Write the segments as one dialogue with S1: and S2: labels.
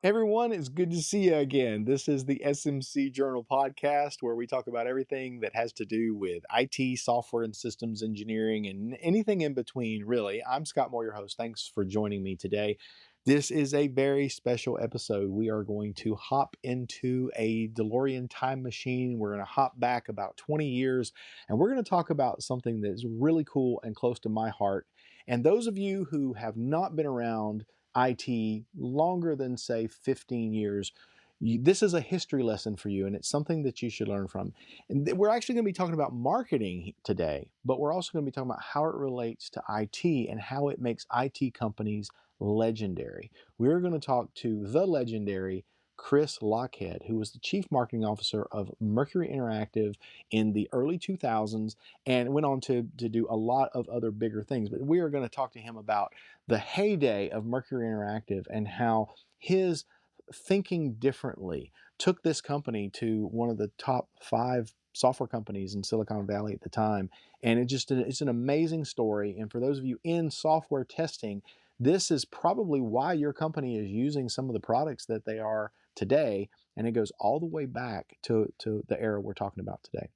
S1: Everyone, it's good to see you again. This is the SMC Journal podcast where we talk about everything that has to do with IT, software, and systems engineering, and anything in between, really. I'm Scott Moore, your host. Thanks for joining me today. This is a very special episode. We are going to hop into a DeLorean time machine. We're going to hop back about 20 years, and we're going to talk about something that is really cool and close to my heart. And those of you who have not been around IT longer than, say, 15 years, this is a history lesson for you, and it's something that you should learn from. And we're actually going to be talking about marketing today, but we're also going to be talking about how it relates to IT and how it makes IT companies legendary. We're going to talk to the legendary Chris Lochhead, who was the chief marketing officer of Mercury Interactive in the early 2000s and went on to do a lot of other bigger things. But we are going to talk to him about the heyday of Mercury Interactive and how his thinking differently took this company to one of the top 5 software companies in Silicon Valley at the time. And it's an amazing story. And for those of you in software testing, this is probably why your company is using some of the products that they are today. And it goes all the way back to the era we're talking about today.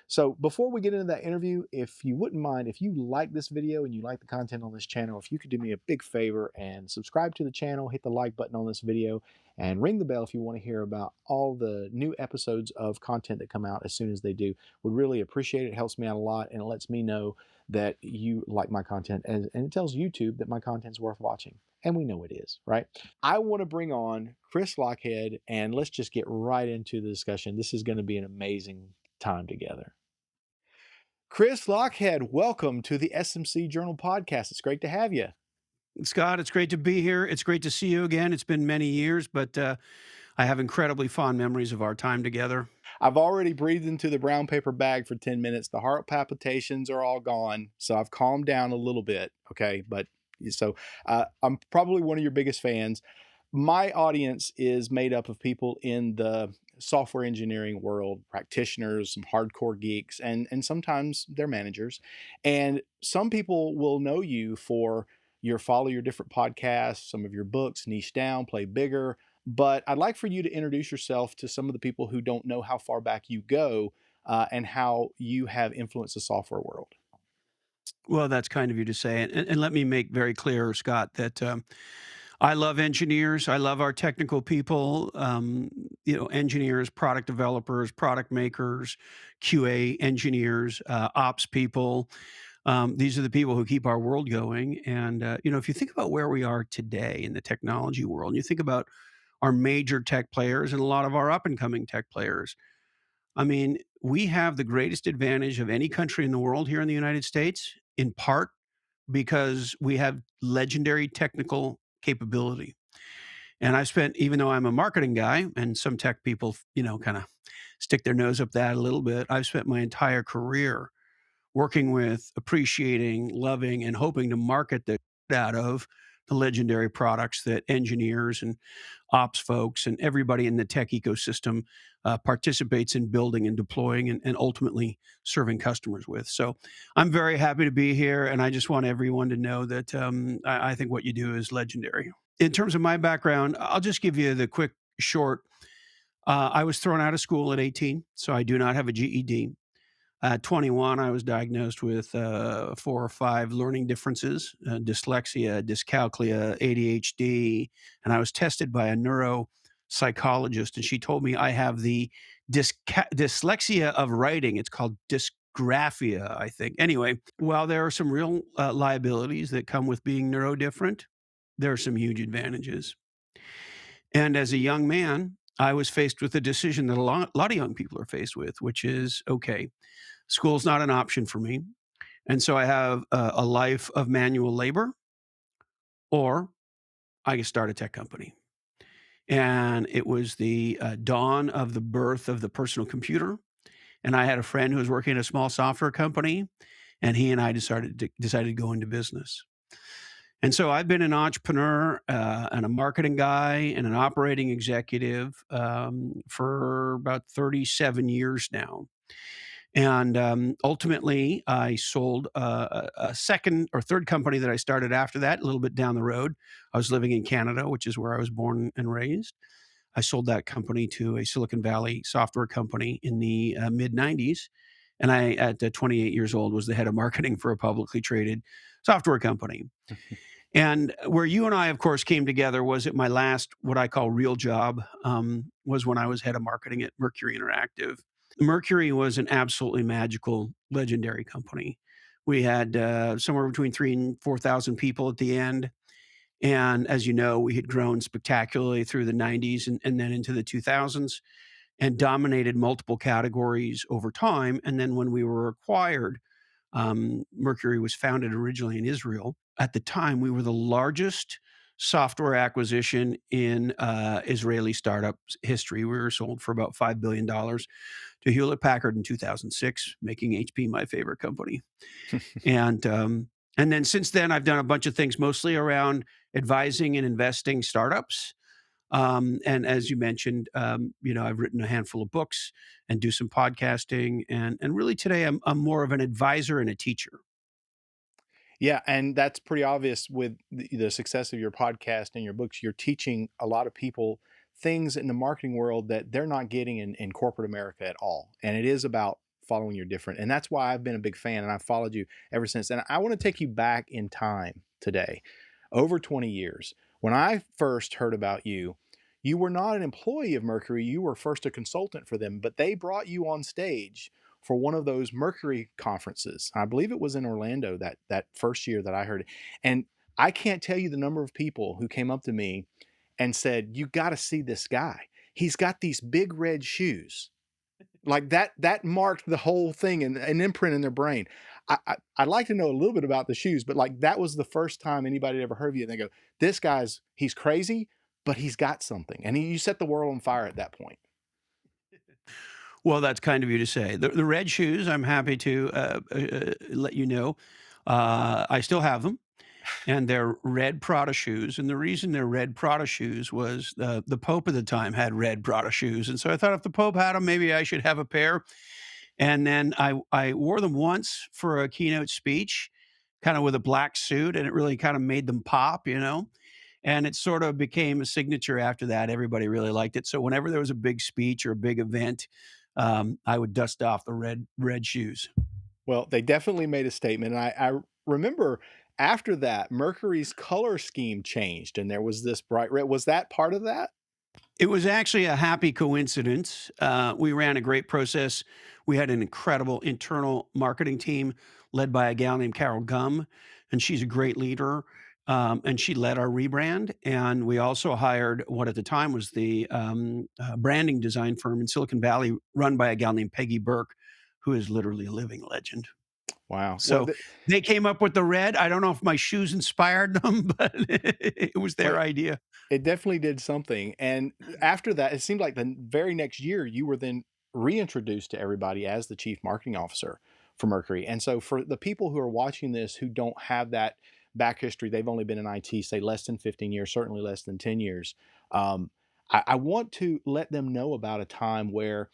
S1: So before we get into that interview, if you wouldn't mind, if you like this video and you like the content on this channel, if you could do me a big favor and subscribe to the channel, hit the like button on this video, and ring the bell if you want to hear about all the new episodes of content that come out as soon as they do. Would really appreciate it. It helps me out a lot, and it lets me know that you like my content, and it tells YouTube that my content's worth watching. And we know it is, right? I want to bring on Chris Lochhead, and let's just get right into the discussion. This is going to be an amazing time together. Chris Lochhead, welcome to the SMC Journal podcast. It's great to have you.
S2: Scott, it's great to be here. It's great to see you again. It's been many years, but I have incredibly fond memories of our time together.
S1: I've already breathed into the brown paper bag for 10 minutes. The heart palpitations are all gone. So I've calmed down a little bit. Okay. I'm probably one of your biggest fans. My audience is made up of people in the software engineering world, practitioners, some hardcore geeks, and sometimes they're managers. And some people will know you for follow your different podcasts, some of your books, Niche Down, Play Bigger. But I'd like for you to introduce yourself to some of the people who don't know how far back you go and how you have influenced the software world.
S2: Well, that's kind of you to say. And let me make very clear, Scott, that I love engineers. I love our technical people, engineers, product developers, product makers, QA engineers, ops people. These are the people who keep our world going. And, if you think about where we are today in the technology world, and you think about our major tech players and a lot of our up and coming tech players, I mean, we have the greatest advantage of any country in the world here in the United States, in part because we have legendary technical capability. And I've spent, even though I'm a marketing guy and some tech people, kind of stick their nose up that a little bit, I've spent my entire career working with, appreciating, loving, and hoping to market the out of the legendary products that engineers and ops folks and everybody in the tech ecosystem participates in building and deploying and ultimately serving customers with. So I'm very happy to be here, and I just want everyone to know that I think what you do is legendary. In terms of my background, I'll just give you the quick short. I was thrown out of school at 18, so I do not have a GED. At 21, I was diagnosed with 4 or 5 learning differences, dyslexia, dyscalculia, ADHD, and I was tested by a neuropsychologist, and she told me I have the dyslexia of writing. It's called dysgraphia, I think. Anyway, while there are some real liabilities that come with being neurodifferent, there are some huge advantages. And as a young man, I was faced with a decision that a lot of young people are faced with, which is, okay, school's not an option for me. And so I have a life of manual labor, or I can start a tech company. And it was the dawn of the birth of the personal computer. And I had a friend who was working at a small software company, and he and I decided to go into business. And so I've been an entrepreneur and a marketing guy and an operating executive for about 37 years now. And ultimately, I sold a second or third company that I started after that, a little bit down the road. I was living in Canada, which is where I was born and raised. I sold that company to a Silicon Valley software company in the mid 90s. And I, at 28 years old, was the head of marketing for a publicly traded software company. And where you and I, of course, came together was at my last, what I call real job, was when I was head of marketing at Mercury Interactive. Mercury was an absolutely magical, legendary company. We had somewhere between 3 and 4,000 people at the end. And as you know, we had grown spectacularly through the 90s and then into the 2000s and dominated multiple categories over time. And then when we were acquired, Mercury was founded originally in Israel. At the time, we were the largest software acquisition in Israeli startup history. We were sold for about $5 billion to Hewlett Packard in 2006, making HP my favorite company. And and then since then, I've done a bunch of things, mostly around advising and investing startups. And as you mentioned, I've written a handful of books and do some podcasting, and really today I'm more of an advisor and a teacher.
S1: Yeah, and that's pretty obvious with the success of your podcast and your books. You're teaching a lot of people things in the marketing world that they're not getting in corporate America at all. And it is about following your different. And that's why I've been a big fan and I've followed you ever since. And I want to take you back in time today, over 20 years. When I first heard about you, you were not an employee of Mercury. You were first a consultant for them, but they brought you on stage for one of those Mercury conferences. I believe it was in Orlando that first year that I heard it. And I can't tell you the number of people who came up to me and said, "You got to see this guy. He's got these big red shoes." Like that marked the whole thing and an imprint in their brain. I'd like to know a little bit about the shoes, but like that was the first time anybody had ever heard of you. And they go, "This guy's he's crazy, but he's got something." And you set the world on fire at that point.
S2: Well, that's kind of you to say. The red shoes, I'm happy to let you know, I still have them. And they're red Prada shoes, and the reason they're red Prada shoes was the Pope at the time had red Prada shoes, and so I thought if the Pope had them, maybe I should have a pair, and then I wore them once for a keynote speech, kinda with a black suit, and it really kinda made them pop, and it sort of became a signature after that. Everybody really liked it, so whenever there was a big speech or a big event, I would dust off the red shoes.
S1: Well, they definitely made a statement. And I remember after that, Mercury's color scheme changed and there was this bright red. Was that part of that?
S2: It was actually a happy coincidence. We ran a great process. We had an incredible internal marketing team led by a gal named Carol Gum, and she's a great leader. And she led our rebrand. And we also hired what at the time was the branding design firm in Silicon Valley, run by a gal named Peggy Burke, who is literally a living legend.
S1: Wow.
S2: So they came up with the red. I don't know if my shoes inspired them, but it was
S1: Well,
S2: their idea.
S1: it definitely did something. And after that, it seemed like the very next year, you were then reintroduced to everybody as the chief marketing officer for Mercury. And so, for the people who are watching this who don't have that back history, they've only been in IT, say less than 15 years, certainly less than 10 years. Um, I want to let them know about a time where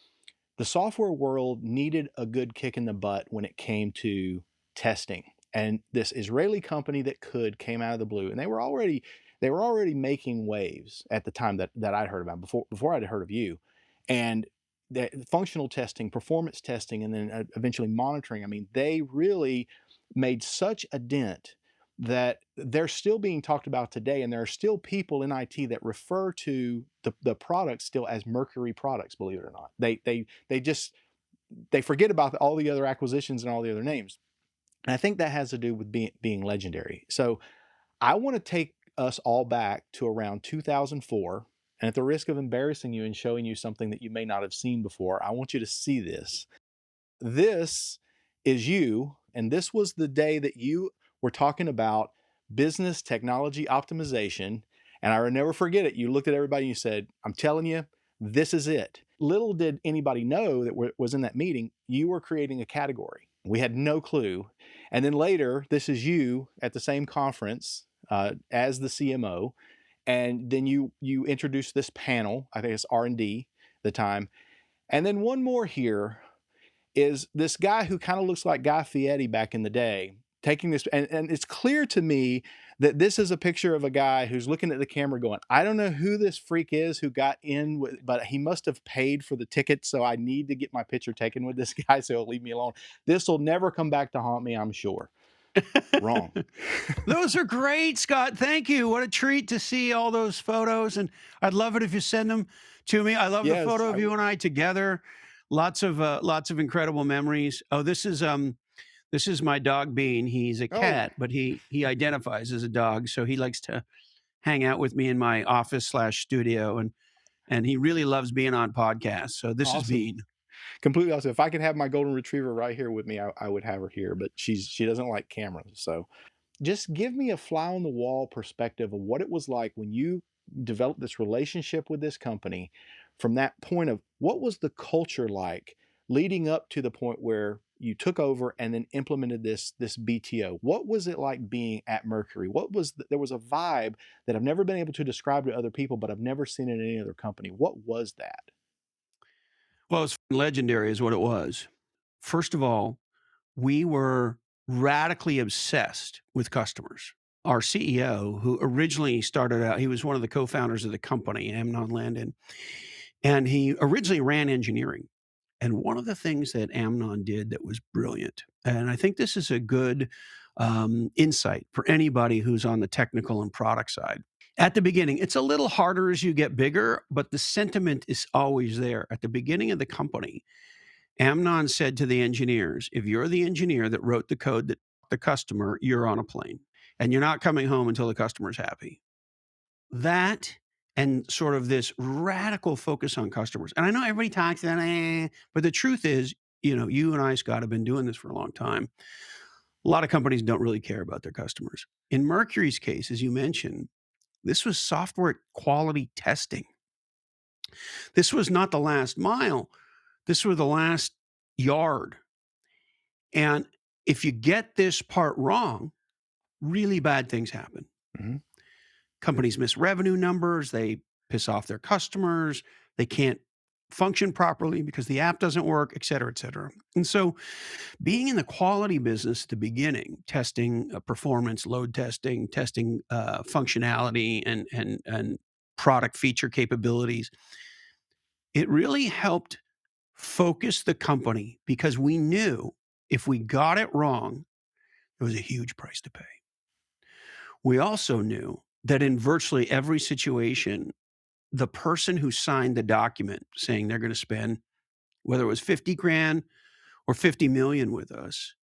S1: the software world needed a good kick in the butt when it came to testing. And this Israeli company that could came out of the blue, and they were already making waves at the time that I'd heard about before I'd heard of you, and the functional testing, performance testing, and then eventually monitoring. I mean, they really made such a dent that they're still being talked about today, and there are still people in IT that refer to the products still as Mercury products. Believe it or not, they forget about all the other acquisitions and all the other names. And I think that has to do with being legendary. So I want to take us all back to around 2004. And at the risk of embarrassing you and showing you something that you may not have seen before, I want you to see this. This is you, and this was the day that you were talking about business technology optimization. And I will never forget it. You looked at everybody and you said, "I'm telling you, this is it." Little did anybody know that was in that meeting, you were creating a category. We had no clue. And then later, this is you at the same conference as the CMO, and then you introduced this panel. I think it's R&D the time, and then one more here, is this guy who kind of looks like Guy Fieri back in the day taking this, and it's clear to me that this is a picture of a guy who's looking at the camera going, I don't know who this freak is who got in with, but he must have paid for the ticket, so I need to get my picture taken with this guy so he'll leave me alone. This will never come back to haunt me, I'm sure. Wrong.
S2: Those are great, Scott. Thank you. What a treat to see all those photos, and I'd love it if you send them to me. I love the
S1: Yes,
S2: photo
S1: I
S2: of you
S1: will.
S2: and I together. Lots of incredible memories. Oh, this is my dog Bean. He's a
S1: Oh,
S2: cat, but he identifies as a dog, so he likes to hang out with me in my office slash studio, and he really loves being on podcasts. So this is
S1: awesome.
S2: Bean.
S1: Completely awesome. If I could have my golden retriever right here with me, I would have her here, but she doesn't like cameras. So just give me a fly on the wall perspective of what it was like when you developed this relationship with this company, from that point of what was the culture like leading up to the point where you took over and then implemented this BTO. What was it like being at Mercury? There was a vibe that I've never been able to describe to other people, but I've never seen in any other company. What was that?
S2: Well, it's legendary, is what it was. First of all, we were radically obsessed with customers. Our CEO, who originally started out, he was one of the co-founders of the company, Amnon Landon, and he originally ran engineering. And one of the things that Amnon did that was brilliant, and I think this is a good insight for anybody who's on the technical and product side. At the beginning, it's a little harder as you get bigger, but the sentiment is always there. At the beginning of the company, Amnon said to the engineers, if you're the engineer that wrote the code that the customer, you're on a plane and you're not coming home until the customer's happy. That and sort of this radical focus on customers. And I know everybody talks that, but the truth is, you and I, Scott, have been doing this for a long time. A lot of companies don't really care about their customers. In Mercury's case, as you mentioned, this was software quality testing. This was not the last mile. This was the last yard. And if you get this part wrong, really bad things happen.
S1: Mhm.
S2: Companies miss revenue numbers, they piss off their customers, they can't function properly because the app doesn't work, et cetera, et cetera. And so being in the quality business at the beginning, testing performance, load testing, testing functionality and product feature capabilities, it really helped focus the company because we knew if we got it wrong, it was a huge price to pay. We also knew that in virtually every situation, the person who signed the document saying they're going to spend, whether it was 50 grand or 50 million with us,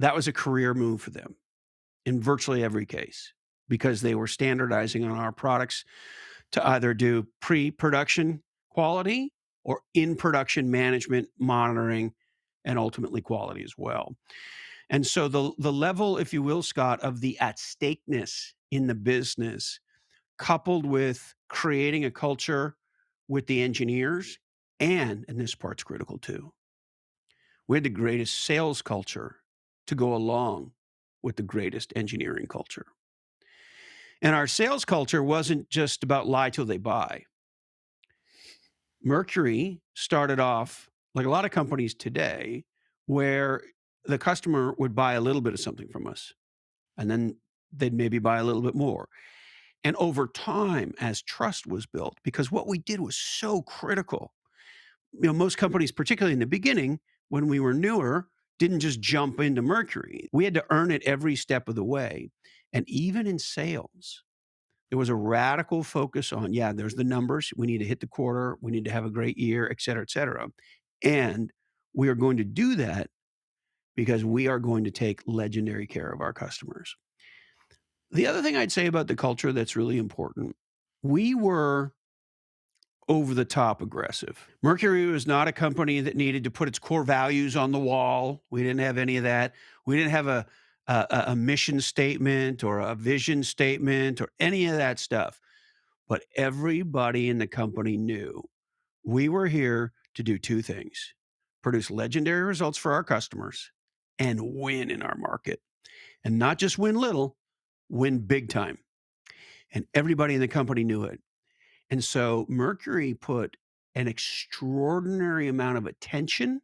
S2: that was a career move for them in virtually every case because they were standardizing on our products to either do pre-production quality or in production management, monitoring, and ultimately quality as well. And so the level, if you will, Scott, of the at stakeness in the business, coupled with creating a culture with the engineers, and this part's critical too, we had the greatest sales culture to go along with the greatest engineering culture. And our sales culture wasn't just about lie till they buy. Mercury started off like a lot of companies today, where the customer would buy a little bit of something from us, and then they'd maybe buy a little bit more. And over time, as trust was built, because what we did was so critical. Most companies, particularly in the beginning, when we were newer, didn't just jump into Mercury. We had to earn it every step of the way. And even in sales, there was a radical focus on, yeah, there's the numbers. We need to hit the quarter. We need to have a great year, et cetera, et cetera. And we are going to do that because we are going to take legendary care of our customers. The other thing I'd say about the culture that's really important, we were over the top aggressive. Mercury was not a company that needed to put its core values on the wall. We didn't have any of that. We didn't have a mission statement or a vision statement or any of that stuff. But everybody in the company knew we were here to do two things: produce legendary results for our customers and win in our market. And not just win little, win big time. And everybody in the company knew it. And so Mercury put an extraordinary amount of attention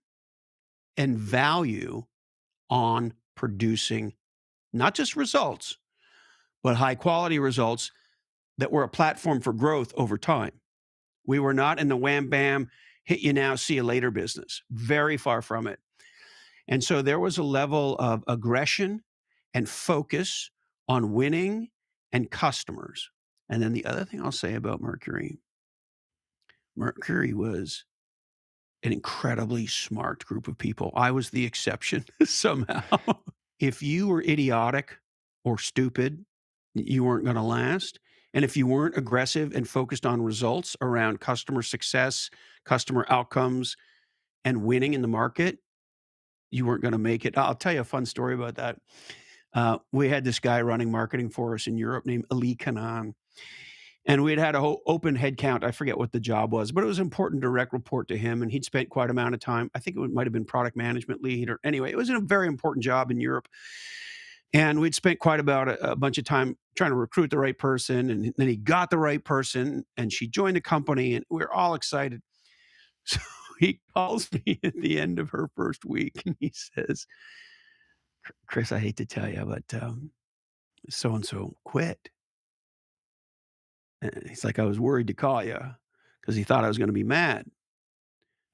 S2: and value on producing not just results, but high quality results that were a platform for growth over time. We were not in the wham bam, hit you now, see you later business. Very far from it. And so there was a level of aggression and focus on winning and customers. And then the other thing I'll say about Mercury, Mercury was an incredibly smart group of people. I was the exception somehow. If you were idiotic or stupid, you weren't going to last. And if you weren't aggressive and focused on results around customer success, customer outcomes, and winning in the market, you weren't going to make it. I'll tell you a fun story about that. We had this guy running marketing for us in Europe named Ali Kanan. And we'd had a whole open headcount. I forget what the job was, but it was important direct report to him. And he'd spent quite amount of time. I think it might have been product management lead, or anyway, it was a very important job in Europe. And we'd spent quite about a bunch of time trying to recruit the right person. And then he got the right person and she joined the company and we are all excited. So he calls me at the end of her first week and he says, Chris, I hate to tell you, but so and so quit. And he's like, I was worried to call you because he thought I was going to be mad.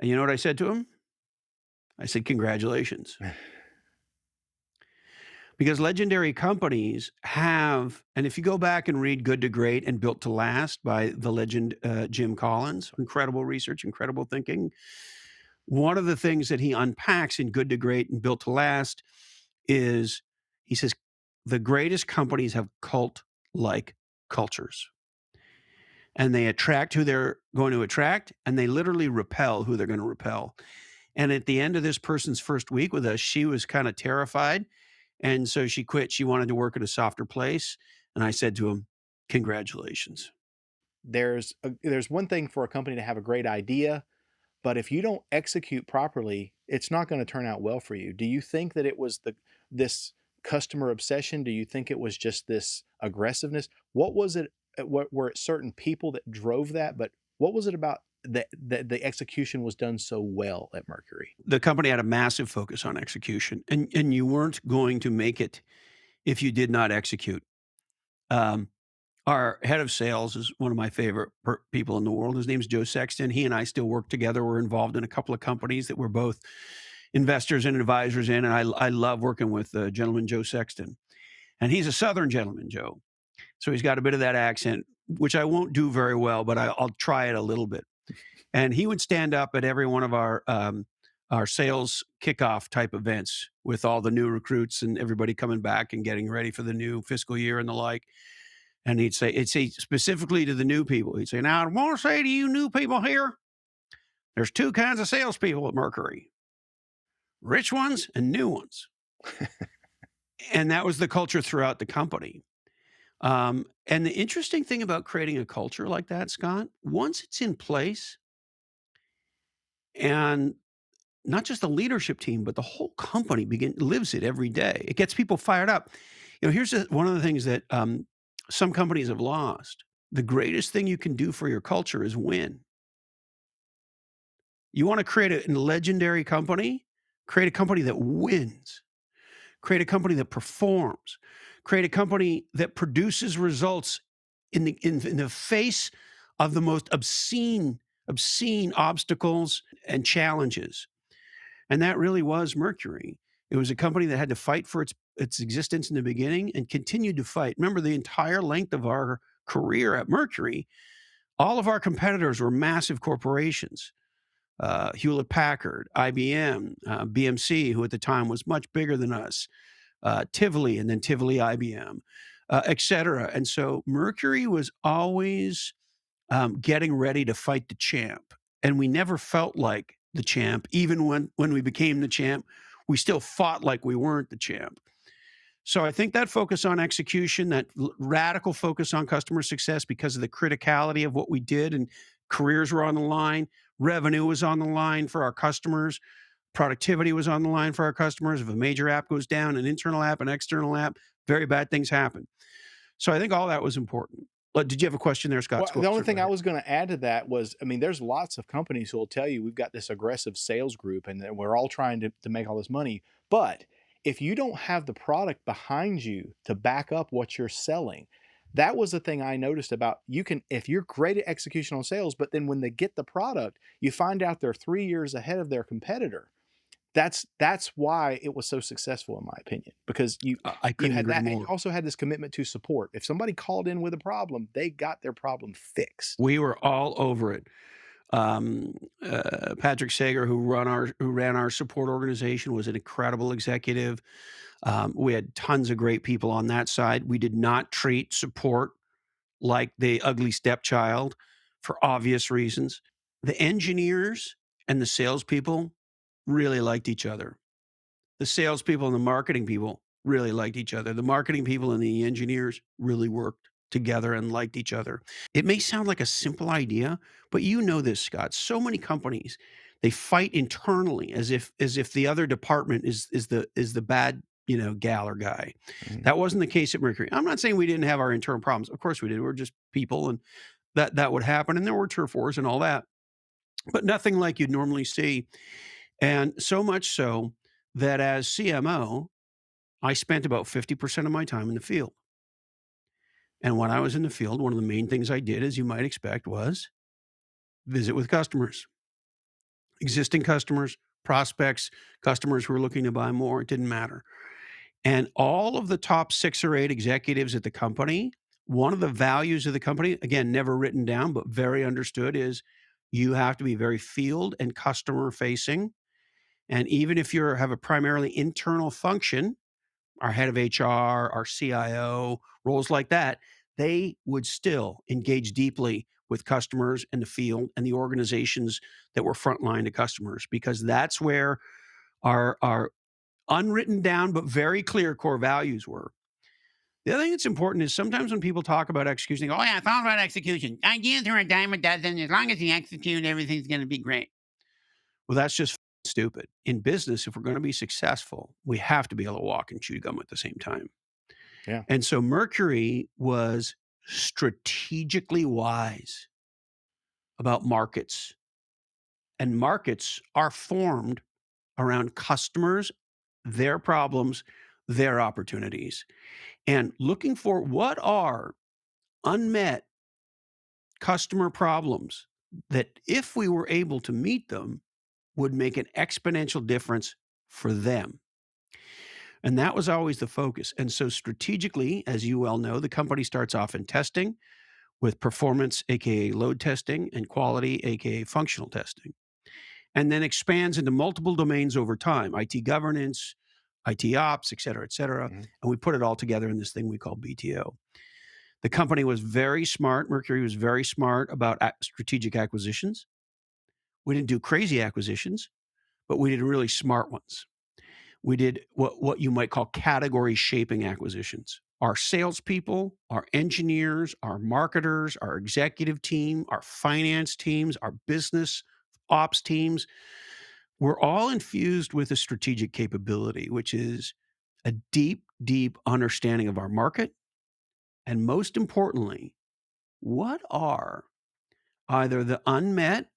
S2: And you know what I said to him? I said, congratulations. Because legendary companies have, and if you go back and read Good to Great and Built to Last by the legend Jim Collins, incredible research, incredible thinking. One of the things that he unpacks in Good to Great and Built to Last is he says, the greatest companies have cult like cultures and they attract who they're going to attract and they literally repel who they're going to repel. And at the end of this person's first week with us, she was kind of terrified. And so she quit. She wanted to work at a softer place. And I said to him, congratulations.
S1: There's one thing for a company to have a great idea, but if you don't execute properly, it's not going to turn out well for you. Do you think that it was this customer obsession? Do you think it was just this aggressiveness? What was it? What were it certain people that drove that? But what was it about that the execution was done so well at Mercury?
S2: The company had a massive focus on execution, and you weren't going to make it if you did not execute. Um, our head of sales is one of my favorite people in the world. His name's Joe Sexton. He and I still work together. We're involved in a couple of companies that we're both investors and advisors in, and I love working with gentleman Joe Sexton. And he's a Southern gentleman, Joe. So he's got a bit of that accent, which I won't do very well, but I'll try it a little bit. And he would stand up at every one of our sales kickoff type events with all the new recruits and everybody coming back and getting ready for the new fiscal year and the like. And he'd say specifically to the new people, he'd say, now I want to say to you new people here, there's two kinds of salespeople at Mercury, rich ones and new ones. And that was the culture throughout the company. And the interesting thing about creating a culture like that, Scott, once it's in place and not just the leadership team, but the whole company lives it every day. It gets people fired up. Here's one of the things that some companies have lost. The greatest thing you can do for your culture is win. You want to create a legendary company? Create a company that wins. Create a company that performs. Create a company that produces results in the face of the most obscene obstacles and challenges. And that really was Mercury. It was a company that had to fight for its existence in the beginning and continued to fight. Remember, the entire length of our career at Mercury, all of our competitors were massive corporations. Hewlett Packard, IBM, BMC, who at the time was much bigger than us, Tivoli, and then Tivoli IBM, et cetera. And so Mercury was always getting ready to fight the champ. And we never felt like the champ. Even when we became the champ, we still fought like we weren't the champ. So I think that focus on execution, that radical focus on customer success because of the criticality of what we did and careers were on the line, revenue was on the line for our customers, productivity was on the line for our customers. If a major app goes down, an internal app, an external app, very bad things happen. So I think all that was important. Did you have a question there, Scott?
S1: Well, the only
S2: Sorry, go
S1: thing I
S2: ahead.
S1: was gonna add to that was, I mean, there's lots of companies who will tell you we've got this aggressive sales group and that we're all trying to make all this money. But if you don't have the product behind you to back up what you're selling, that was the thing I noticed about you can if you're great at execution on sales, but then when they get the product, you find out they're 3 years ahead of their competitor. That's why it was so successful in my opinion, because
S2: I
S1: you
S2: couldn't
S1: had
S2: agree
S1: that and you
S2: more.
S1: also had this commitment to support. If somebody called in with a problem, they got their problem fixed.
S2: We were all over it. Patrick Sager, who ran our support organization, was an incredible executive. We had tons of great people on that side. We did not treat support like the ugly stepchild for obvious reasons. The engineers and the salespeople really liked each other. The salespeople and the marketing people really liked each other. The marketing people and the engineers really worked together and liked each other. It may sound like a simple idea, but you know this, Scott. So many companies, they fight internally as if the other department is the bad, gal or guy.
S1: Mhm.
S2: That wasn't the case at Mercury. I'm not saying we didn't have our internal problems. Of course we did. We're just people, and that would happen. And there were turf wars and all that, but nothing like you'd normally see. And so much so that as CMO, I spent about 50% of my time in the field. And when I was in the field, one of the main things I did, as you might expect, was visit with customers, existing customers, prospects, customers who were looking to buy more. It didn't matter. And all of the top 6 or 8 executives at the company, one of the values of the company, again, never written down, but very understood, is you have to be very field and customer facing. And even if you have a primarily internal function, our head of HR, our CIO, roles like that, they would still engage deeply with customers in the field and the organizations that were frontline to customers, because that's where our unwritten down but very clear core values were. The other thing that's important is sometimes when people talk about execution, they go, "Oh yeah, it's all about execution. Ideas are a dime a dozen. As long as you execute, everything's going to be great." Well, that's just stupid. In business, if we're going to be successful, we have to be able to walk and chew gum at the same time.
S1: Yeah.
S2: And so Mercury was strategically wise about markets, and markets are formed around customers, their problems, their opportunities, and looking for what are unmet customer problems that, if we were able to meet them, would make an exponential difference for them. And that was always the focus. And so, strategically, as you well know, the company starts off in testing with performance, aka load testing, and quality, aka functional testing, and then expands into multiple domains over time: IT governance, IT ops, et cetera.
S1: Mhm.
S2: And we put it all together in this thing we call BTO. The company was very smart. Mercury was very smart about strategic acquisitions. We didn't do crazy acquisitions, but we did really smart ones. We did what you might call category shaping acquisitions. Our salespeople, our engineers, our marketers, our executive team, our finance teams, our business ops teams were all infused with a strategic capability, which is a deep, deep understanding of our market. And most importantly, what are either the unmet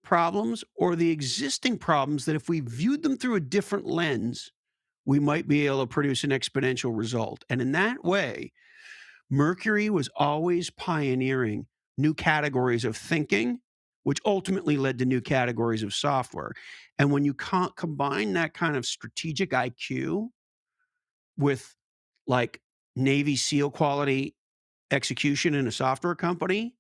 S2: problems or the existing problems that, if we viewed them through a different lens, we might be able to produce an exponential result. And in that way, Mercury was always pioneering new categories of thinking, which ultimately led to new categories of software. And when you combine that kind of strategic IQ with, like, Navy SEAL quality execution in a software company,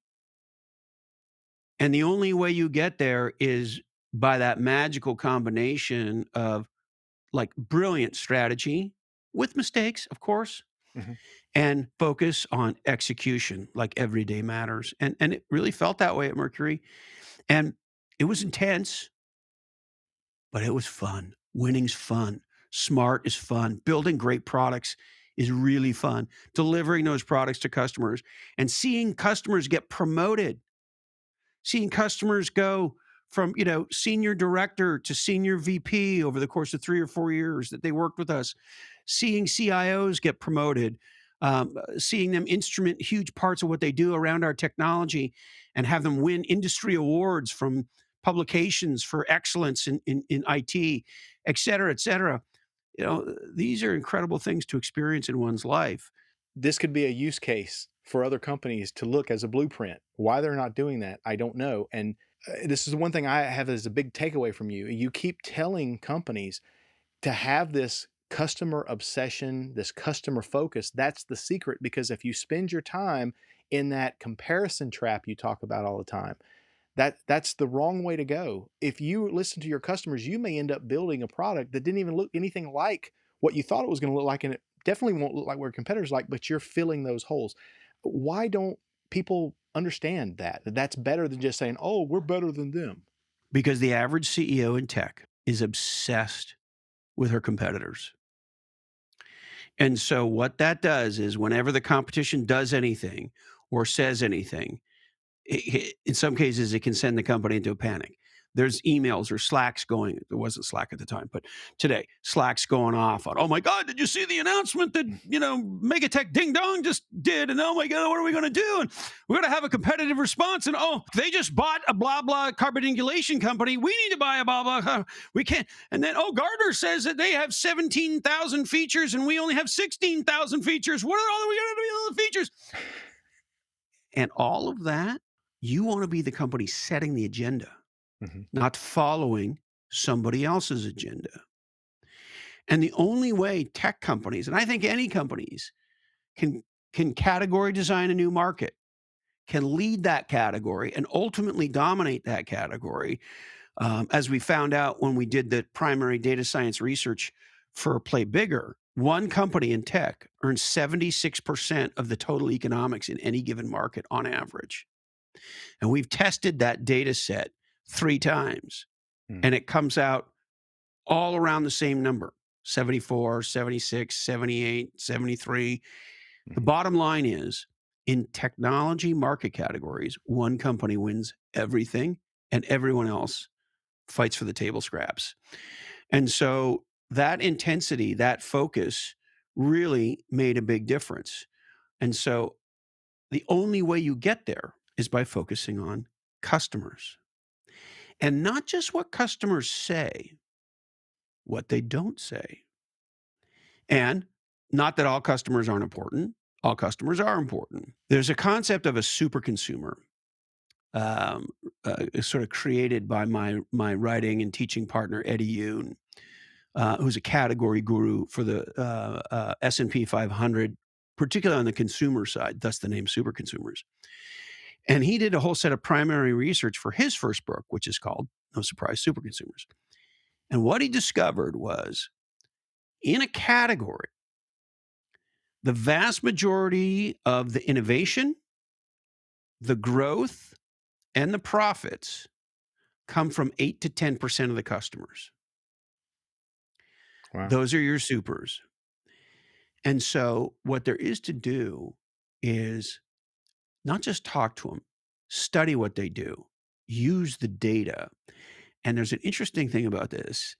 S2: and the only way you get there is by that magical combination of, like, brilliant strategy with mistakes, of course,
S1: Mhm.
S2: and focus on execution, like every day matters. And it really felt that way at Mercury. And it was intense, but it was fun. Winning's fun. Smart is fun. Building great products is really fun. Delivering those products to customers and seeing customers get promoted, seeing customers go from, senior director to senior VP over the course of 3 or 4 years that they worked with us, seeing CIOs get promoted, seeing them instrument huge parts of what they do around our technology and have them win industry awards from publications for excellence in IT, et cetera, et cetera. These are incredible things to experience in one's life.
S1: This could be a use case for other companies to look as a blueprint. Why they're not doing that, I don't know. And this is the one thing I have as a big takeaway from you. You keep telling companies to have this customer obsession, this customer focus. That's the secret, because if you spend your time in that comparison trap you talk about all the time, that's the wrong way to go. If you listen to your customers, you may end up building a product that didn't even look anything like what you thought it was going to look like, and it definitely won't look like what your competitors like, but you're filling those holes. Why don't people understand that? That's better than just saying, "Oh, we're better than them."
S2: Because the average CEO in tech is obsessed with her competitors. And so what that does is whenever the competition does anything or says anything, in some cases, it can send the company into a panic. There's emails or Slacks going. There wasn't Slack at the time, but today Slack's going off on. Oh my God! Did you see the announcement that Megatech Ding Dong just did? And oh my God, what are we going to do? And we're going to have a competitive response. And oh, they just bought a blah blah carbon ingulation company. We need to buy a blah blah. We can't. And then Gardner says that they have 17,000 features and we only have 16,000 features. What are all we going to do with all the features? And all of that, you want to be the company setting the agenda,
S1: Mhm.
S2: not following somebody else's agenda. And the only way tech companies, and I think any companies, can category design a new market, can lead that category, and ultimately dominate that category, as we found out when we did the primary data science research for Play Bigger. One company in tech earns 76% of the total economics in any given market on average. And we've tested that data set 3 times,
S1: Mm.
S2: and it comes out all around the same number: 74, 76, 78, 73. The
S1: Mhm.
S2: bottom line is, in technology market categories, one company wins everything and everyone else fights for the table scraps. And so that intensity, that focus really made a big difference. And so the only way you get there is by focusing on customers. And not just what customers say, what they don't say. And not that all customers aren't important, all customers are important. There's a concept of a super consumer, sort of created by my writing and teaching partner, Eddie Yoon, who's a category guru for the S&P 500, particularly on the consumer side, thus the name super consumers. And he did a whole set of primary research for his first book, which is called, no surprise, Super Consumers. And what he discovered was, in a category, the vast majority of the innovation, the growth, and the profits come from 8 to 10% of the customers.
S1: Wow.
S2: Those are your supers. And so what there is to do is not just talk to them, study what they do, use the data. And there's an interesting thing about this.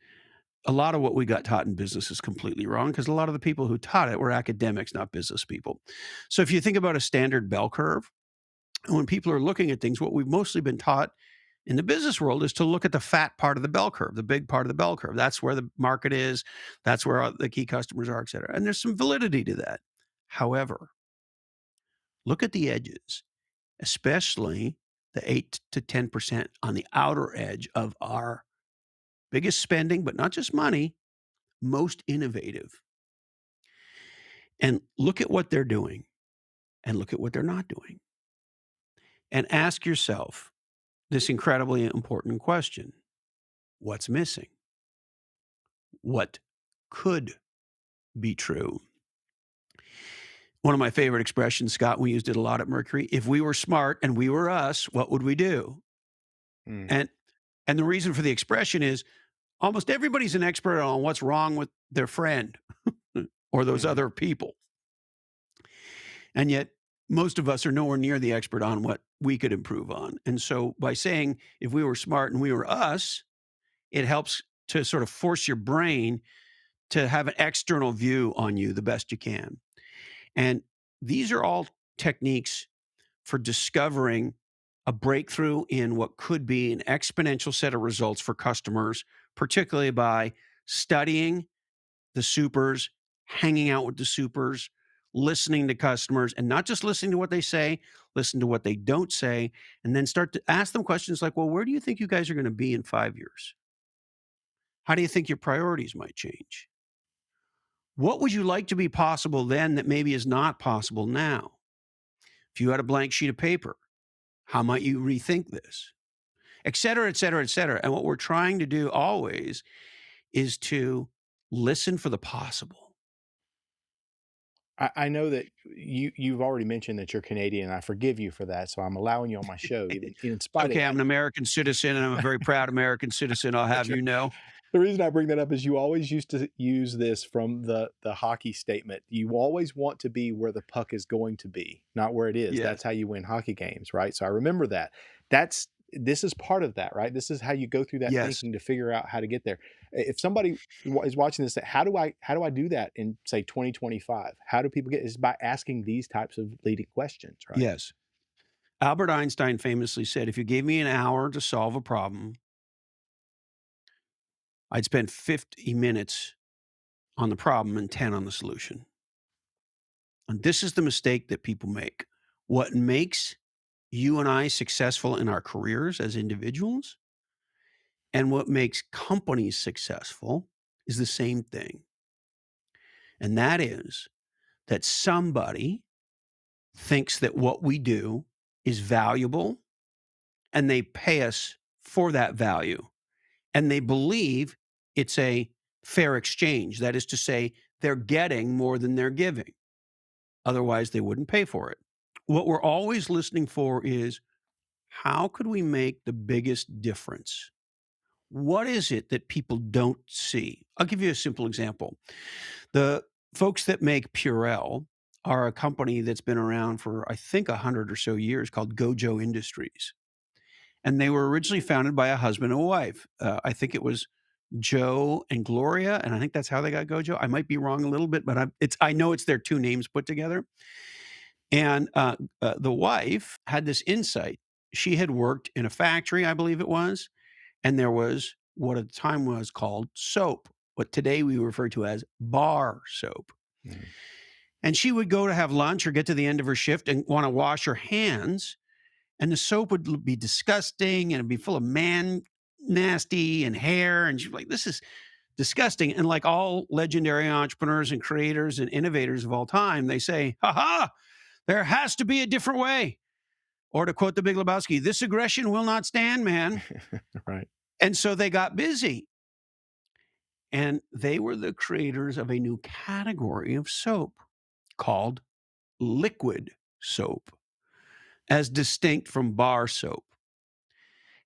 S2: A lot of what we got taught in business is completely wrong because a lot of the people who taught it were academics, not business people. So if you think about a standard bell curve, and when people are looking at things, what we've mostly been taught in the business world is to look at the fat part of the bell curve, the big part of the bell curve. That's where the market is. That's where the key customers are, et cetera. And there's some validity to that. However, look at the edges, especially the 8 to 10% on the outer edge of our biggest spending, but not just money, most innovative. And look at what they're doing and look at what they're not doing. And ask yourself this incredibly important question: what's missing? What could be true? One of my favorite expressions, Scott, we used it a lot at Mercury. If we were smart and we were us, what would we do?
S1: Mm.
S2: And the reason for the expression is almost everybody's an expert on what's wrong with their friend or those
S1: Mhm.
S2: other people. And yet most of us are nowhere near the expert on what we could improve on. And so by saying if we were smart and we were us, it helps to sort of force your brain to have an external view on you the best you can. And these are all techniques for discovering a breakthrough in what could be an exponential set of results for customers, particularly by studying the supers, hanging out with the supers, listening to customers, and not just listening to what they say, listen to what they don't say, and then start to ask them questions like, well, where do you think you guys are going to be in 5 years? How do you think your priorities might change? What would you like to be possible then that maybe is not possible now? If you had a blank sheet of paper, how might you rethink this? Et cetera, et cetera, et cetera. And what we're trying to do always is to listen for the possible.
S1: I know that you've already mentioned that you're Canadian, and I forgive you for that, so I'm allowing you on my show even in
S2: It's
S1: spite of
S2: okay. I'm
S1: that.
S2: an American citizen and I'm a very proud American citizen, I'll have
S1: That's right.
S2: you know.
S1: The reason I bring that up is you always used to use this from the hockey statement. You always want to be where the puck is going to be, not where it is.
S2: Yes.
S1: That's how you win hockey games, right? So I remember that. This is part of that, right? This is how you go through that
S2: Yes.
S1: thinking to figure out how to get there. If somebody is watching this, say, how do I do that in say 2025? How do people get? Is by asking these types of leading questions, right?
S2: Yes. Albert Einstein famously said, if you gave me an hour to solve a problem, I'd spend 50 minutes on the problem and 10 on the solution. And this is the mistake that people make. What makes you and I successful in our careers as individuals and what makes companies successful is the same thing. And that is that somebody thinks that what we do is valuable and they pay us for that value. And they believe it's a fair exchange. That is to say, they're getting more than they're giving. Otherwise, they wouldn't pay for it. What we're always listening for is how could we make the biggest difference? What is it that people don't see? I'll give you a simple example. The folks that make Purell are a company that's been around for, I think, 100 or so years called Gojo Industries. And they were originally founded by a husband and wife. I think it was Joe and Gloria, and I think that's how they got Gojo. I might be wrong a little bit, but I know it's their two names put together. And the wife had this insight. She had worked in a factory, I believe it was, and there was what at the time was called soap, what today we refer to as bar soap.
S1: Mm,
S2: And she would go to have lunch or get to the end of her shift and want to wash her hands, and the soap would be disgusting and it'd be full of man nasty and hair. And she's like, this is disgusting. And like all legendary entrepreneurs and creators and innovators of all time, they say, ha ha, there has to be a different way. Or to quote the Big Lebowski, this aggression will not stand, man.
S1: right.
S2: And so they got busy. And they were the creators of a new category of soap called liquid soap, as distinct from bar soap.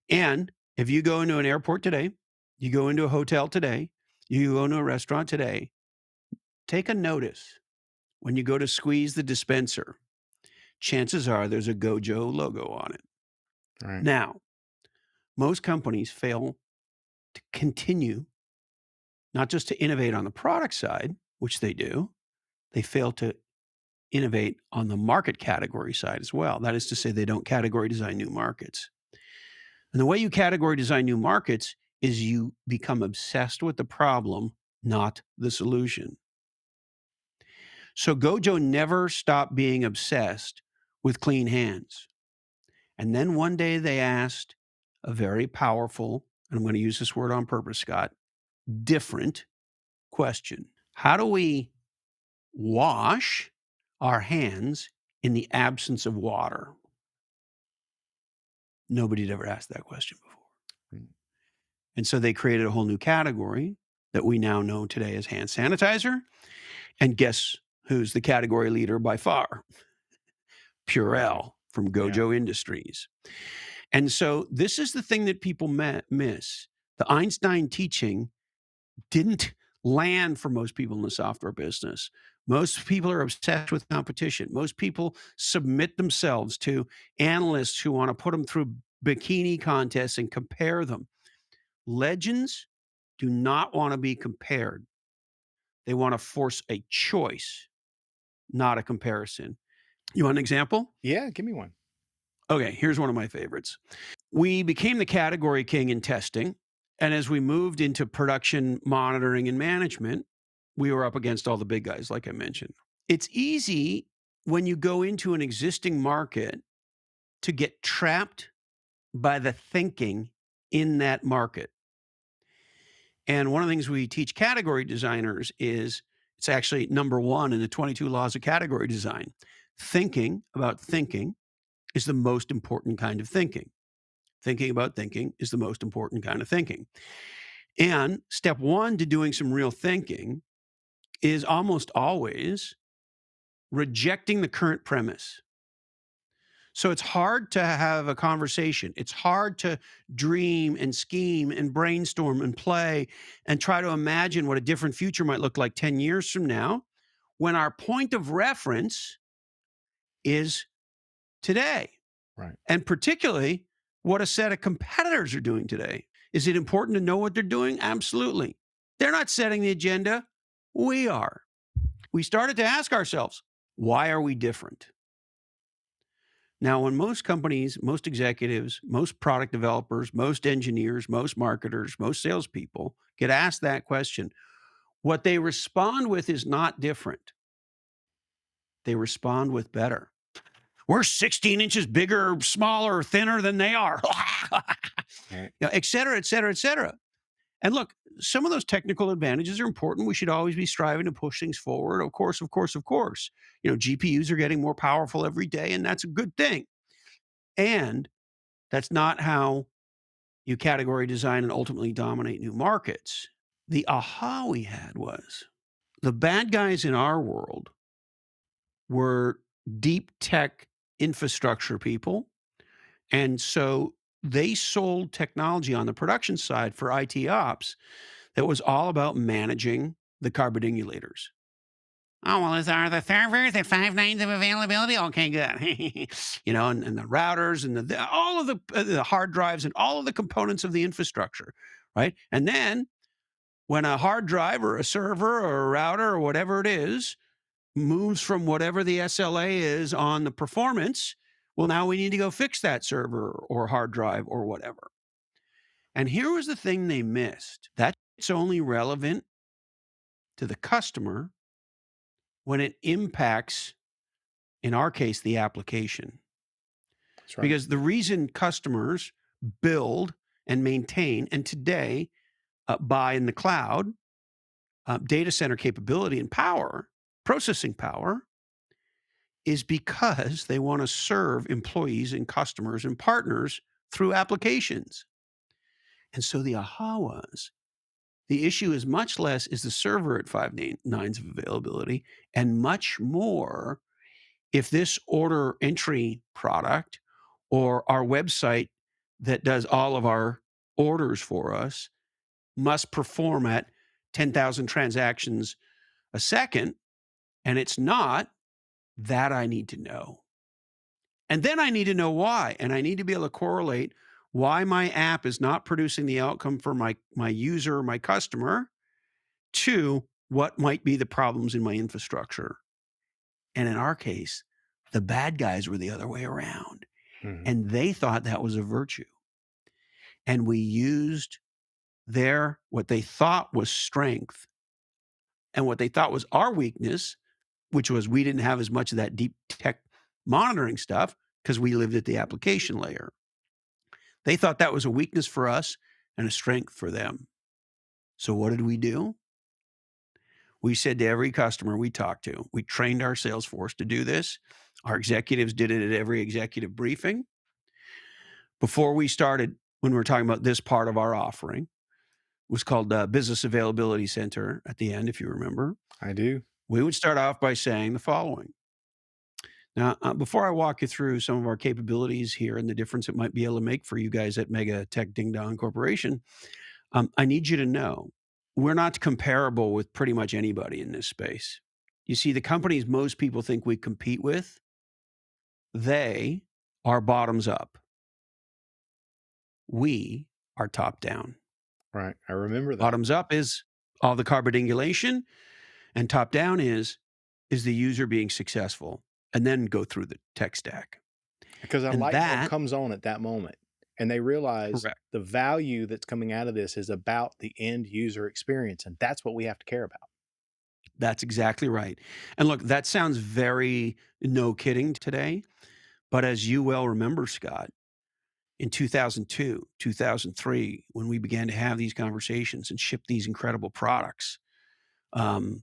S2: And if you go into an airport today, you go into a hotel today, you go into a restaurant today, take a notice when you go to squeeze the dispenser. Chances are there's a Gojo logo on it.
S1: Right.
S2: Now, most companies fail to continue not just to innovate on the product side, which they do, they fail to innovate on the market category side as well. That is to say, they don't category design new markets. And the way you category design new markets is you become obsessed with the problem, not the solution. So Gojo never stopped being obsessed with clean hands. And then one day they asked a very powerful, and I'm going to use this word on purpose, Scott, different question. How do we wash our hands in the absence of water? Nobody had ever asked that question before.
S1: Mm,
S2: And so they created a whole new category that we now know today as hand sanitizer. And guess who's the category leader by far?
S1: Right.
S2: Purell from
S1: Yeah.
S2: Gojo Industries. And so this is the thing that people miss. The Einstein teaching didn't land for most people in the software business. Most people are obsessed with competition. Most people submit themselves to analysts who want to put them through bikini contests and compare them. Legends do not want to be compared. They want to force a choice, not a comparison. You want an example?
S1: Yeah, give me one.
S2: Okay, here's one of my favorites. We became the category king in testing. And as we moved into production monitoring and management, we were up against all the big guys, like I mentioned. It's easy when you go into an existing market to get trapped by the thinking in that market. And one of the things we teach category designers is it's actually number one in the 22 laws of category design. Thinking about thinking is the most important kind of thinking. Thinking about thinking is the most important kind of thinking. And step one to doing some real thinking is almost always rejecting the current premise. So it's hard to have a conversation. It's hard to dream and scheme and brainstorm and play and try to imagine what a different future might look like 10 years from now when our point of reference is today.
S1: Right.
S2: And particularly what a set of competitors are doing today. Is it important to know what they're doing? Absolutely. They're not setting the agenda. We are. We started to ask ourselves, why are we different? Now, when most companies, most executives, most product developers, most engineers, most marketers, most salespeople get asked that question, what they respond with is not different. They respond with better. We're 16 inches bigger, smaller, thinner than they are,
S1: Right.
S2: et cetera, et cetera, et cetera. And look, some of those technical advantages are important. We should always be striving to push things forward. Of course, of course, of course. GPUs are getting more powerful every day, and that's a good thing. And that's not how you category design and ultimately dominate new markets. The aha we had was the bad guys in our world were deep tech infrastructure people. And so they sold technology on the production side for IT ops that was all about managing the carburetulators. Oh, well, are the servers at 5 nines of availability? Okay, good. And the routers and all of the hard drives and all of the components of the infrastructure, right? And then when a hard drive or a server or a router or whatever it is moves from whatever the SLA is on the performance, well, now we need to go fix that server or hard drive or whatever. And here was the thing they missed. That's only relevant to the customer when it impacts, in our case, the application.
S1: That's right.
S2: Because the reason customers build and maintain, and today buy in the cloud, data center capability and power, processing power, is because they want to serve employees and customers and partners through applications. And so the aha was the issue is much less is the server at 5 nines of availability and much more if this order entry product or our website that does all of our orders for us must perform at 10,000 transactions a second, and it's not, that I need to know. And then I need to know why, and I need to be able to correlate why my app is not producing the outcome for my user or my customer to what might be the problems in my infrastructure. And in our case, the bad guys were the other way around.
S1: Mhm.
S2: And they thought that was a virtue. And we used their what they thought was strength and what they thought was our weakness, which was we didn't have as much of that deep tech monitoring stuff because we lived at the application layer. They thought that was a weakness for us and a strength for them. So what did we do? We said to every customer we talked to, we trained our sales force to do this. Our executives did it at every executive briefing. Before we started, when we were talking about this part of our offering, was called Business Availability Center at the end, if you remember.
S1: I do.
S2: We would start off by saying the following. Now, before I walk you through some of our capabilities here and the difference it might be able to make for you guys at Mega Tech Ding Dong Corporation, I need you to know we're not comparable with pretty much anybody in this space. You see, the companies most people think we compete with, they are bottoms up. We are top down.
S1: Right. I remember that.
S2: Bottoms up is all the carbidingulation, and top down is the user being successful. and then go through the tech stack.
S1: Because a
S2: And
S1: light bulb
S2: that
S1: comes on at that moment, and they realize
S2: correct.
S1: the value that's coming out of this is about the end user experience, and that's what we have to care about.
S2: That's exactly right. And look, that sounds very no kidding today, but as you well remember, Scott, in 2002, 2003, when we began to have these conversations and ship these incredible products, um,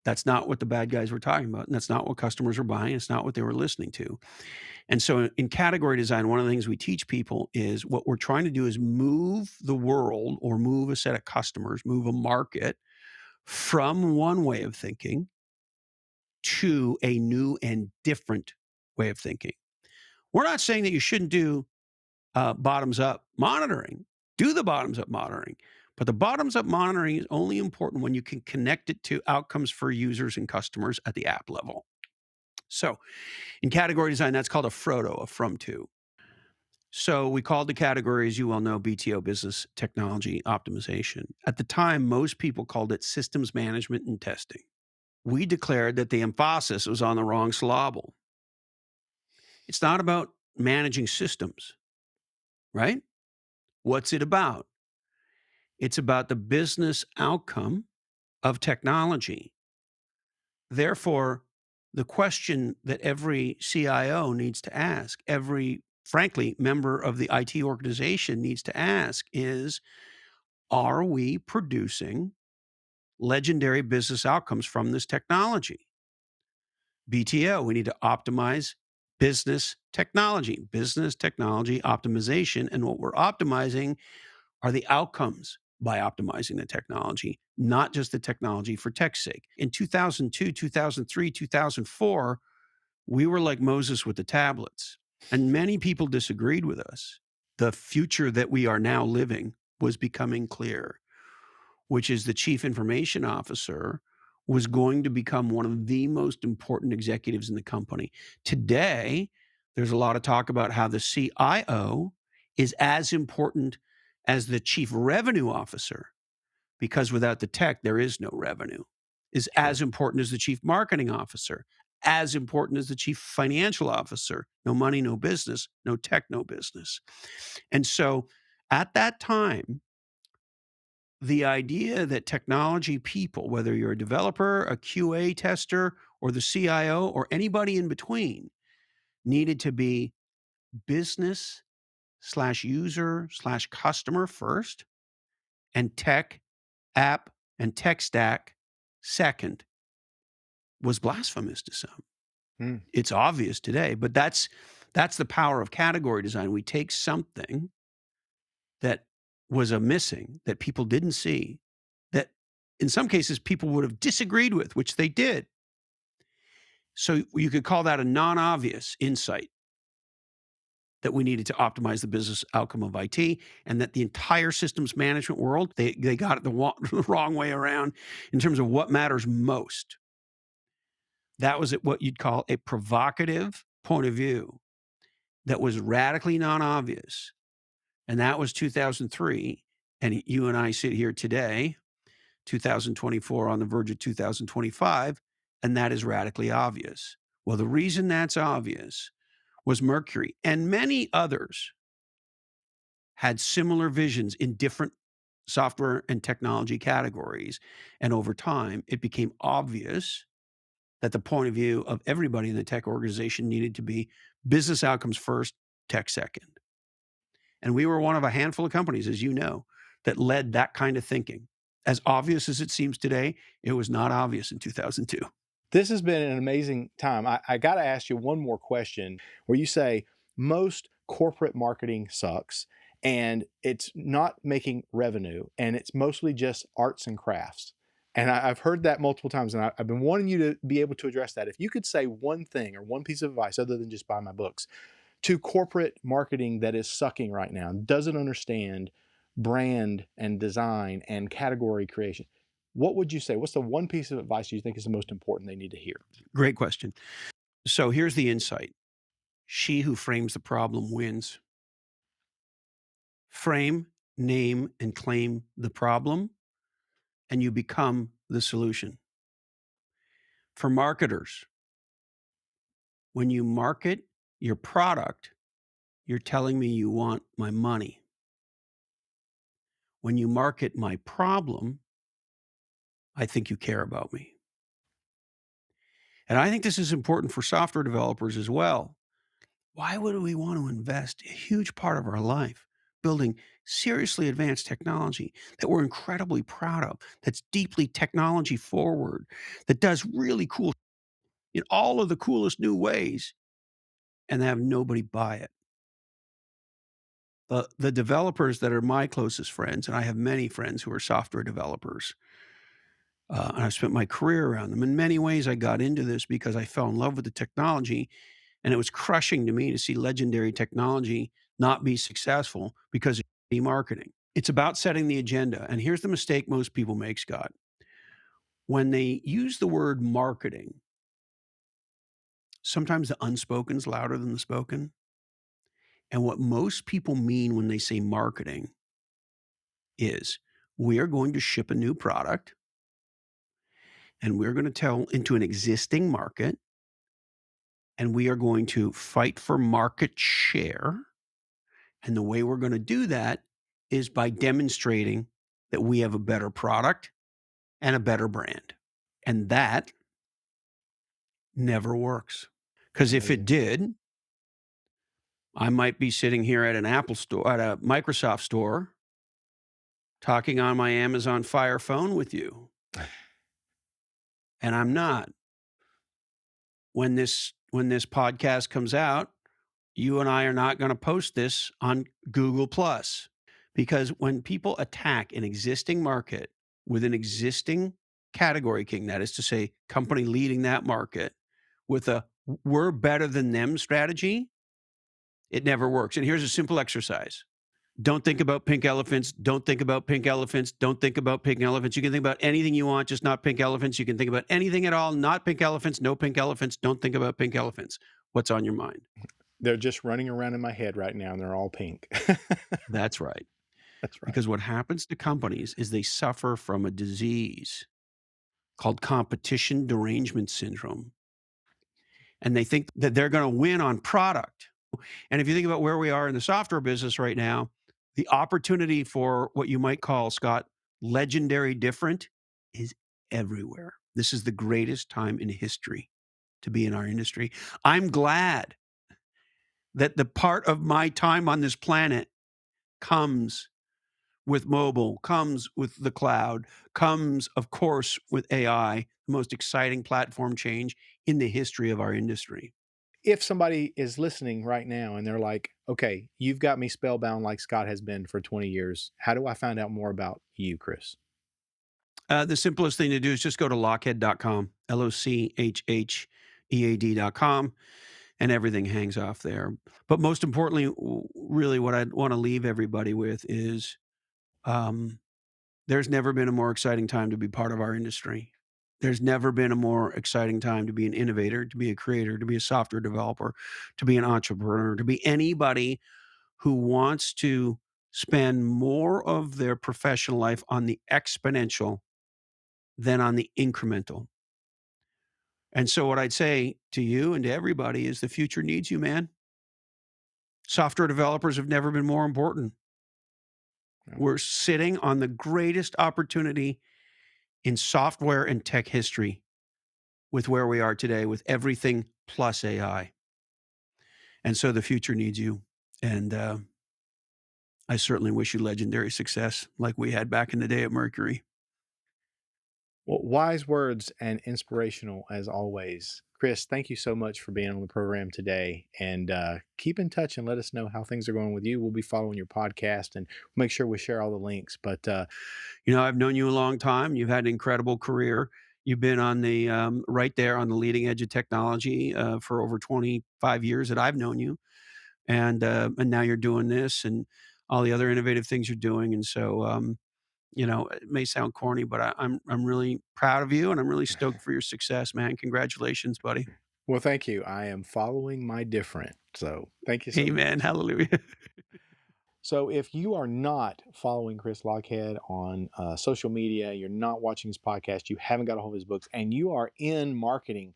S2: that's not what the bad guys were talking about, and that's not what customers were buying, it's not what they were listening to. And so in category design, one of the things we teach people is what we're trying to do is move the world or move a set of customers, move a market from one way of thinking to a new and different way of thinking. We're not saying that you shouldn't do bottoms up monitoring. Do the bottoms up monitoring. But the bottoms up monitoring is only important when you can connect it to outcomes for users and customers at the app level. So in category design, that's called a Frodo, a from to. So we called the category, as you well know, BTO, business technology optimization. At the time, most people called it systems management and testing. We declared that the emphasis was on the wrong syllable. It's not about managing systems, right? What's it about? It's about the business outcome of technology. Therefore, the question that every CIO needs to ask, every, frankly, member of the IT organization needs to ask is, are we producing legendary business outcomes from this technology? BTO, we need to optimize business technology optimization. And what we're optimizing are the outcomes by optimizing the technology, not just the technology for tech's sake. In 2002, 2003, 2004, we were like Moses with the tablets, and many people disagreed with us. The future that we are now living was becoming clear, which is the chief information officer was going to become one of the most important executives in the company. Today, there's a lot of talk about how the CIO is as important as the chief revenue officer, because without the tech, there is no revenue, is as
S1: Sure.
S2: important as the chief marketing officer, as important as the chief financial officer. No money, no business, no tech, no business. And so at that time, the idea that technology people, whether you're a developer, a QA tester, or the CIO, or anybody in between, needed to be business slash user slash customer first, and tech, app, and tech stack second, was blasphemous to some.
S1: Mm.
S2: It's obvious today, but that's the power of category design. We take something that was a missing that people didn't see, that in some cases people would have disagreed with, which they did. So you could call that a non-obvious insight that we needed to optimize the business outcome of IT, and that the entire systems management world, they got it the wrong way around in terms of what matters most. That was what you'd call a provocative point of view that was radically non-obvious, and that was 2003, and you and I sit here today, 2024, on the verge of 2025, and that is radically obvious. Well, the reason that's obvious was Mercury and many others had similar visions in different software and technology categories. And over time, it became obvious that the point of view of everybody in the tech organization needed to be business outcomes first, tech second. And we were one of a handful of companies, as you know, that led that kind of thinking. As obvious as it seems today, it was not obvious in 2002.
S1: This has been an amazing time. I got to ask you one more question where you say most corporate marketing sucks and it's not making revenue and it's mostly just arts and crafts. And I've heard that multiple times, and I've been wanting you to be able to address that. If you could say one thing or one piece of advice other than just buy my books to corporate marketing that is sucking right now, doesn't understand brand and design and category creation, what would you say? What's the one piece of advice you think is the most important they need to hear?
S2: Great question. So here's the insight: she who frames the problem wins. Frame, name, and claim the problem, and you become the solution. For marketers, When you market your product, you're telling me you want my money. When you market my problem, I think you care about me. And I think this is important for software developers as well. Why would we want to invest a huge part of our life building seriously advanced technology that we're incredibly proud of, that's deeply technology forward, that does really cool in all of the coolest new ways, and have nobody buy it? The developers that are my closest friends, and I have many friends who are software developers, and I've spent my career around them. In many ways, I got into this because I fell in love with the technology, and it was crushing to me to see legendary technology not be successful because of shitty marketing. It's about setting the agenda. And here's the mistake most people make, Scott. When they use the word marketing, sometimes the unspoken is louder than the spoken. And what most people mean when they say marketing is we are going to ship a new product and we're going to tell into an existing market and we are going to fight for market share. And the way we're going to do that is by demonstrating that we have a better product and a better brand. And that never works. Because if it
S1: Amazing.
S2: did, I might be sitting here at an Apple store, at a Microsoft store, talking on my Amazon Fire phone with you. And I'm not. When this podcast comes out, you and I are not going to post this on Google Plus because when people attack an existing market with an existing category king, that is to say, company leading that market with a we're better than them strategy, it never works. And here's a simple exercise. Don't think about pink elephants. Don't think about pink elephants. Don't think about pink elephants. You can think about anything you want, just not pink elephants. You can think about anything at all, not pink elephants, no pink elephants. Don't think about pink elephants. What's on your mind?
S1: They're just running around in my head right now, and they're all pink.
S2: That's right.
S1: That's right.
S2: Because what happens to companies is they suffer from a disease called competition derangement syndrome. And they think that they're going to win on product. And if you think about where we are in the software business right now, the opportunity for what you might call, Scott, legendary different is everywhere. This is the greatest time in history to be in our industry. I'm glad that the part of my time on this planet comes with mobile, comes with the cloud, comes, of course, with AI, the most exciting platform change in the history of our industry.
S1: If somebody is listening right now and they're like, okay, you've got me spellbound like Scott has been for 20 years. How do I find out more about you, Chris?
S2: The simplest thing to do is just go to lochhead.com, Lochhead.com, and everything hangs off there. But most importantly, really what I'd want to leave everybody with is um, there's never been a more exciting time to be part of our industry. There's never been a more exciting time to be an innovator, to be a creator, to be a software developer, to be an entrepreneur, to be anybody who wants to spend more of their professional life on the exponential than on the incremental. And so, what I'd say to you and to everybody is the future needs you, man. Software developers have never been more important.
S1: No.
S2: We're sitting on the greatest opportunity in software and tech history with where we are today with everything plus AI. And so the future needs you. And I certainly wish you legendary success like we had back in the day at Mercury.
S1: Well, wise words and inspirational as always. Chris, thank you so much for being on the program today. And keep in touch and let us know how things are going with you. We'll be following your podcast and make sure we share all the links. But
S2: You know, I've known you a long time. You've had an incredible career. You've been on the right there on the leading edge of technology for over 25 years that I've known you, and now you're doing this and all the other innovative things you're doing. And so, you know, it may sound corny, but I'm really proud of you, and I'm really stoked for your success, man. Congratulations, buddy.
S1: well, thank you. I am following my different. So thank you so
S2: Amen.
S1: much.
S2: Hallelujah.
S1: So if you are not following Chris Lochhead on social media, you're not watching his podcast, you haven't got a hold of his books, and you are in marketing,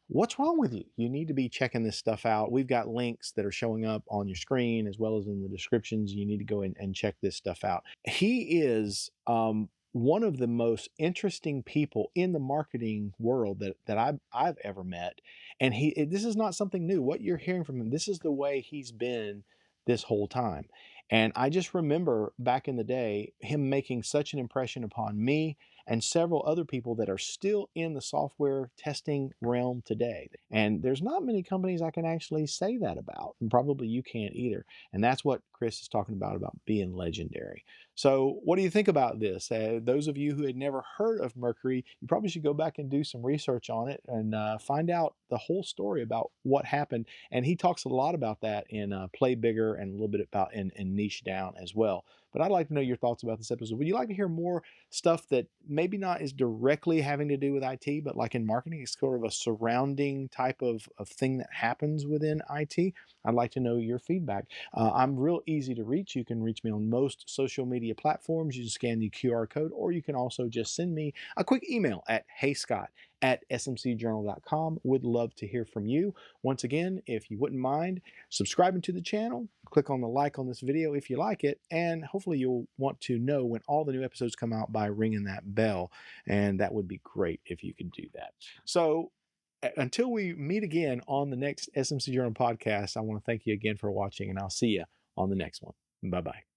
S1: What's wrong with you? You need to be checking this stuff out. We've got links that are showing up on your screen as well as in the descriptions. You need to go in and check this stuff out. He is one of the most interesting people in the marketing world that I've ever met. And this is not something new. What you're hearing from him, this is the way he's been this whole time. And I just remember back in the day him making such an impression upon me and several other people that are still in the software testing realm today. And there's not many companies I can actually say that about, and probably you can't either. And that's what Chris is talking about being legendary. So, what do you think about this? Those of you who had never heard of Mercury, you probably should go back and do some research on it and find out the whole story about what happened. And he talks a lot about that in Play Bigger and a little bit about in Niche Down as well. But I'd like to know your thoughts about this episode. Would you like to hear more stuff that maybe not is directly having to do with IT, but like in marketing, it's sort of a surrounding type of thing that happens within IT? I'd like to know your feedback. I'm real easy to reach. You can reach me on most social media platforms. You can scan the QR code, or you can also just send me a quick email at heyscott@smcjournal.com. Would love to hear from you. Once again, if you wouldn't mind subscribing to the channel, click on the like on this video if you like it, and hopefully you'll want to know when all the new episodes come out by ringing that bell, and that would be great if you could do that. So until we meet again on the next SMC Journal podcast, I want to thank you again for watching, and I'll see you on the next one. Bye bye.